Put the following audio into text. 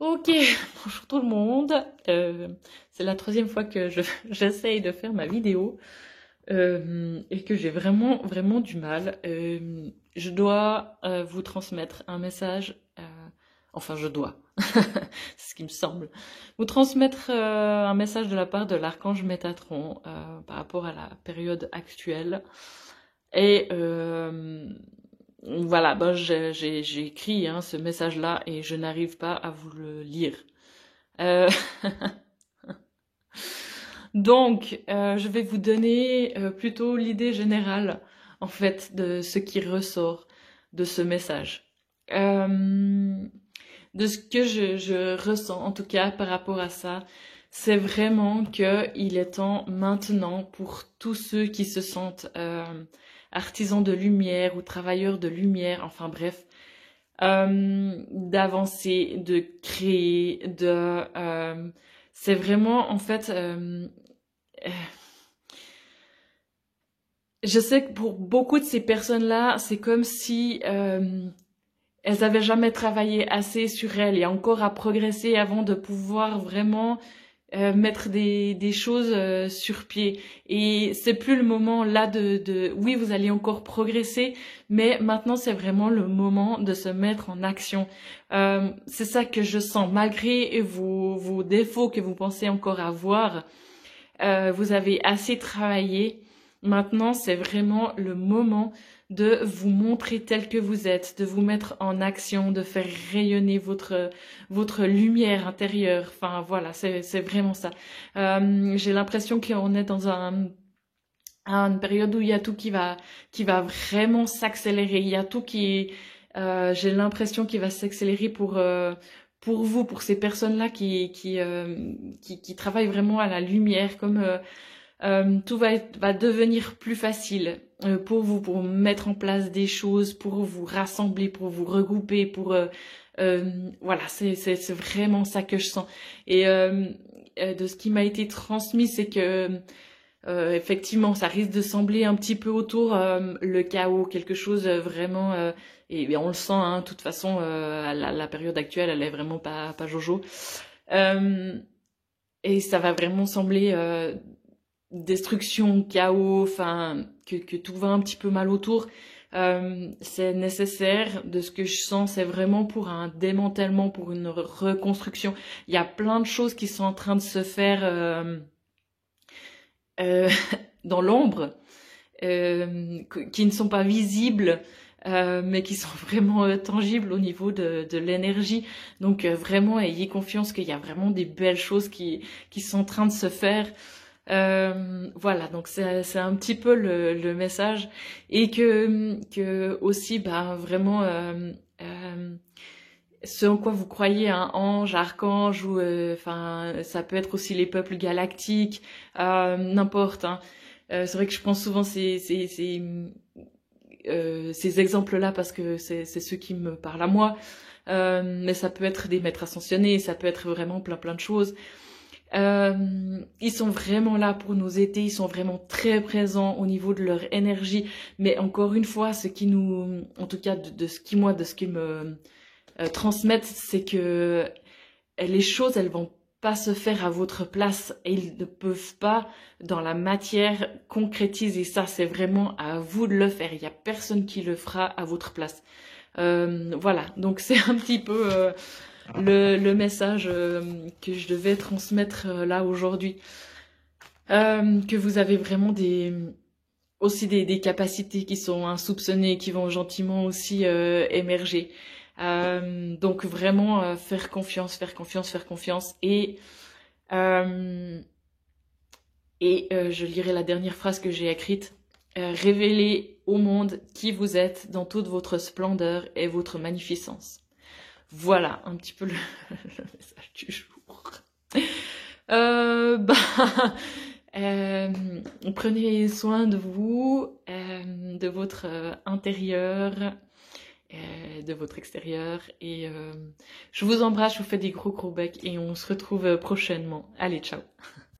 Ok, bonjour tout le monde. C'est la troisième fois que j'essaye de faire ma vidéo et que j'ai vraiment du mal. Je dois vous transmettre un message. Enfin, je dois. C'est ce qui me semble. Vous transmettre un message de la part de l'archange Métatron par rapport à la période actuelle. Et voilà, ben j'ai écrit hein, ce message-là et je n'arrive pas à vous le lire. Euh, donc, je vais vous donner plutôt l'idée générale, en fait, de ce qui ressort de ce message. De ce que je ressens, en tout cas, par rapport à ça, c'est vraiment qu'il est temps maintenant pour tous ceux qui se sentent artisans de lumière ou travailleurs de lumière, enfin bref, d'avancer, de créer, c'est vraiment en fait. Je sais que pour beaucoup de ces personnes-là, c'est comme si elles avaient jamais travaillé assez sur elles et encore à progresser avant de pouvoir vraiment mettre des choses sur pied. Et c'est plus le moment là oui, vous allez encore progresser, mais maintenant c'est vraiment le moment de se mettre en action. C'est ça que je sens, malgré vos défauts que vous pensez encore avoir. Vous avez assez travaillé. Maintenant, c'est vraiment le moment de vous montrer tel que vous êtes, de vous mettre en action, de faire rayonner votre lumière intérieure. Enfin, voilà, c'est vraiment ça. J'ai l'impression qu'on est dans une période où il y a tout qui va vraiment s'accélérer. Il y a tout j'ai l'impression qu'il va s'accélérer pour vous, pour ces personnes-là qui travaillent vraiment à la lumière, comme tout va devenir plus facile pour vous, pour mettre en place des choses, pour vous rassembler, pour vous regrouper, voilà, c'est vraiment ça que je sens. Et de ce qui m'a été transmis, c'est que effectivement, ça risque de sembler un petit peu autour le chaos, quelque chose vraiment. Et on le sent, hein, de toute façon, la période actuelle, elle est vraiment pas jojo. Et ça va vraiment sembler destruction, chaos, enfin que tout va un petit peu mal autour. C'est nécessaire, de ce que je sens, c'est vraiment pour un démantèlement, pour une reconstruction. Il y a plein de choses qui sont en train de se faire euh, dans l'ombre, qui ne sont pas visibles, mais qui sont vraiment tangibles au niveau de l'énergie. Donc vraiment, ayez confiance qu'il y a vraiment des belles choses qui sont en train de se faire. Voilà, donc c'est un petit peu le message et que aussi bah vraiment ce en quoi vous croyez, un ange, archange ou enfin ça peut être aussi les peuples galactiques, n'importe. Hein. C'est vrai que je prends souvent ces exemples-là parce que c'est ceux qui me parlent à moi. Mais ça peut être des maîtres ascensionnés, ça peut être vraiment plein de choses. Ils sont vraiment là pour nous aider, ils sont vraiment très présents au niveau de leur énergie. Mais encore une fois, ce qui nous, en tout cas de ce qui me transmettent, c'est que les choses, elles vont pas se faire à votre place et ils ne peuvent pas dans la matière concrétiser ça. C'est vraiment à vous de le faire. Il y a personne qui le fera à votre place. Voilà, donc c'est un petit peu le message que je devais transmettre là aujourd'hui. Que vous avez vraiment aussi des capacités qui sont insoupçonnées, qui vont gentiment aussi émerger. Donc vraiment faire confiance euh, je lirai la dernière phrase que j'ai écrite. Révélez au monde qui vous êtes dans toute votre splendeur et votre magnificence. Voilà un petit peu le message du jour. Bah, prenez soin de vous, de votre intérieur, de votre extérieur. Et je vous embrasse, je vous fais des gros becs et on se retrouve prochainement. Allez, ciao!